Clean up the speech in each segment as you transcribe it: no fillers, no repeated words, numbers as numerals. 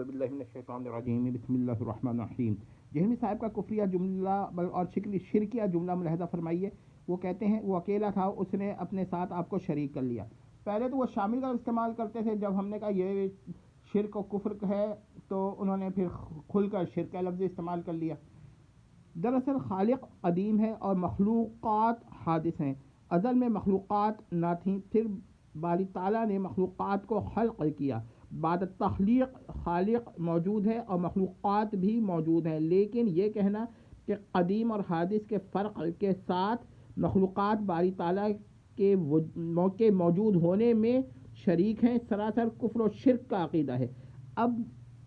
باللہ من الشیطان الرجیم بسم اللہ الرحمن الرحیم۔ جہمی صاحب کا کفریہ جملہ اور شرکیہ جملہ ملاحظہ فرمائیے۔ وہ کہتے ہیں وہ اکیلا تھا، اس نے اپنے ساتھ آپ کو شریک کر لیا۔ پہلے تو وہ شامل کا استعمال کرتے تھے، جب ہم نے کہا یہ شرک و کفر ہے تو انہوں نے پھر کھل کر شرک کا لفظ استعمال کر لیا۔ دراصل خالق قدیم ہے اور مخلوقات حادث ہیں۔ ازل میں مخلوقات نہ تھیں، پھر باری تعالیٰ نے مخلوقات کو خلق کیا۔ بعد تخلیق خالق موجود ہے اور مخلوقات بھی موجود ہیں، لیکن یہ کہنا کہ قدیم اور حادث کے فرق کے ساتھ مخلوقات باری تعالیٰ کے موجود ہونے میں شریک ہیں، سراسر کفر و شرک کا عقیدہ ہے۔ اب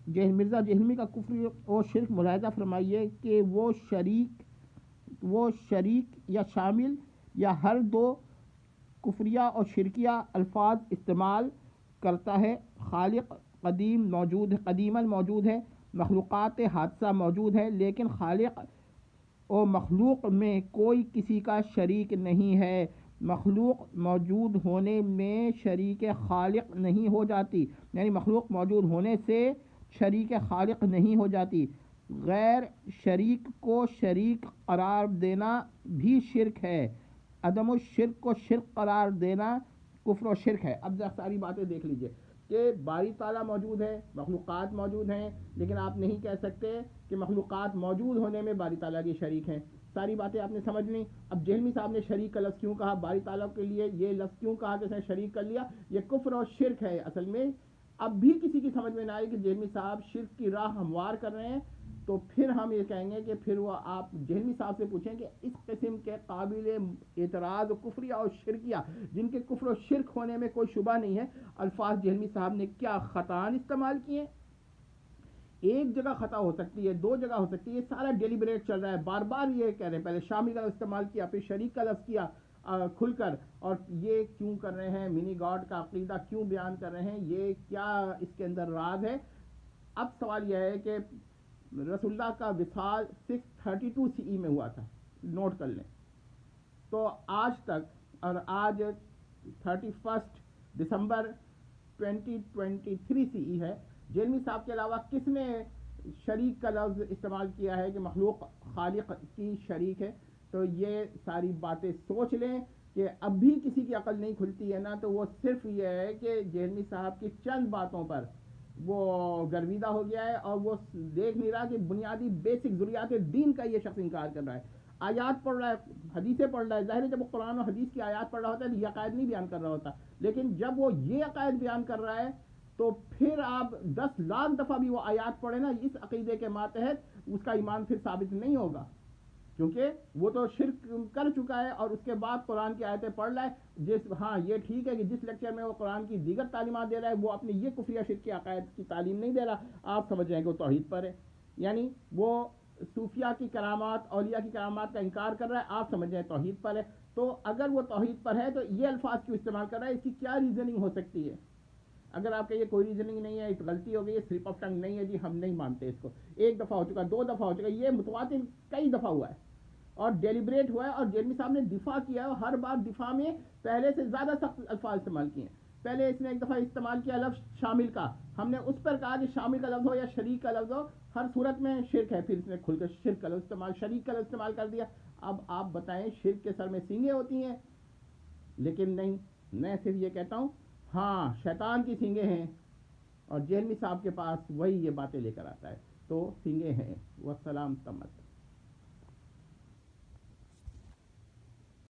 مرزا جہلمی کا کفر و شرک ملاحظہ فرمائیے کہ وہ شریک یا شامل یا ہر دو کفریہ اور شرکیہ الفاظ استعمال کرتا ہے۔ خالق قدیماً موجود ہے، مخلوقات حادثہ موجود ہے، لیکن خالق و مخلوق میں کوئی کسی کا شریک نہیں ہے۔ مخلوق موجود ہونے میں شریک خالق نہیں ہو جاتی، یعنی مخلوق موجود ہونے سے شریک خالق نہیں ہو جاتی۔ غیر شریک کو شریک قرار دینا بھی شرک ہے۔ عدم الشرک کو شرک قرار دینا کفر و شرک ہے۔ اب ساری باتیں دیکھ لیجئے کہ باری تعالیٰ موجود ہے، مخلوقات موجود ہیں، لیکن آپ نہیں کہہ سکتے کہ مخلوقات موجود ہونے میں باری تعالیٰ کے شریک ہیں۔ ساری باتیں آپ نے سمجھ لیں۔ اب جہلمی صاحب نے شریک کا لفظ کیوں کہا، باری تعالیٰ کے لیے یہ لفظ کیوں کہا کہ اس نے شریک کر لیا، یہ کفر اور شرک ہے اصل میں۔ اب بھی کسی کی سمجھ میں نہ آئی کہ جہلمی صاحب شرک کی راہ ہموار کر رہے ہیں، تو پھر ہم یہ کہیں گے کہ پھر وہ آپ جہلمی صاحب سے پوچھیں کہ اس قسم کے قابل اعتراض کفریہ اور شرکیہ جن کے کفر و شرک ہونے میں کوئی شبہ نہیں ہے، الفاظ جہلمی صاحب نے کیا خطاً استعمال کیے۔ ایک جگہ خطا ہو سکتی ہے، دو جگہ ہو سکتی ہے، یہ سارا ڈیلیبریٹ چل رہا ہے۔ بار بار یہ کہہ رہے ہیں، پہلے شامل کا استعمال کیا، پھر شریک کا لفظ کیا کھل کر، اور یہ کیوں کر رہے ہیں، منی گاڈ کا عقیدہ کیوں بیان کر رہے ہیں، یہ کیا اس کے اندر راز ہے۔ اب سوال یہ ہے کہ رسول اللہ کا وصال 632 CE میں ہوا تھا، نوٹ کر لیں، تو آج تک، اور آج 31 دسمبر 2023 CE ہے، جہلمی صاحب کے علاوہ کس نے شریک کا لفظ استعمال کیا ہے کہ مخلوق خالق کی شریک ہے؟ تو یہ ساری باتیں سوچ لیں کہ اب بھی کسی کی عقل نہیں کھلتی ہے نا، تو وہ صرف یہ ہے کہ جہلمی صاحب کی چند باتوں پر وہ گرویدہ ہو گیا ہے، اور وہ دیکھ نہیں رہا کہ بنیادی بیسک ضروریات دین کا یہ شخص انکار کر رہا ہے۔ آیات پڑھ رہا ہے، حدیثیں پڑھ رہا ہے، ظاہر ہے جب وہ قرآن و حدیث کی آیات پڑھ رہا ہوتا ہے تو یہ عقائد نہیں بیان کر رہا ہوتا، لیکن جب وہ یہ عقائد بیان کر رہا ہے تو پھر آپ 10 لاکھ دفعہ بھی وہ آیات پڑھیں نا، اس عقیدے کے ماتحت اس کا ایمان پھر ثابت نہیں ہوگا، کیونکہ وہ تو شرک کر چکا ہے اور اس کے بعد قرآن کی آیتیں پڑھ رہا ہے۔ ہاں یہ ٹھیک ہے کہ جس لیکچر میں وہ قرآن کی دیگر تعلیمات دے رہا ہے، وہ اپنے یہ کفریہ شرک کی عقائد کی تعلیم نہیں دے رہا، آپ سمجھ رہے ہیں کہ وہ توحید پر ہے، یعنی وہ صوفیہ کی کرامات، اولیاء کی کرامات کا انکار کر رہا ہے، آپ سمجھ رہے ہیں توحید پر ہے۔ تو اگر وہ توحید پر ہے تو یہ الفاظ کیوں استعمال کر رہا ہے، اس کی کیا ریزننگ ہو سکتی ہے؟ اگر آپ کے یہ کوئی ریزننگ نہیں ہے، غلطی ہو گئی ہے، سلپ آف ٹنگ نہیں ہے جی، ہم نہیں مانتے اس کو، ایک دفعہ ہو چکا، دو دفعہ ہو چکا، یہ متواتر کئی دفعہ ہوا ہے اور ڈیلیبریٹ ہوا ہے، اور جہلمی صاحب نے دفاع کیا ہے، ہر بار دفاع میں پہلے سے زیادہ سخت الفاظ استعمال کیے ہیں۔ پہلے اس نے ایک دفعہ استعمال کیا لفظ شامل کا، ہم نے اس پر کہا کہ شامل کا لفظ ہو یا شریک کا لفظ ہو، ہر صورت میں شرک ہے، پھر اس نے کھل کر شرک کا لفظ استعمال، شریک کا لفظ استعمال کر دیا۔ اب آپ بتائیں، شرک کے سر میں سینگیں ہوتی ہیں؟ لیکن نہیں، میں صرف یہ کہتا ہوں ہاں شیطان کی سینگیں ہیں، اور جہلمی صاحب کے پاس وہی یہ باتیں لے کر آتا ہے، تو سینگیں ہیں۔ والسلام تمت۔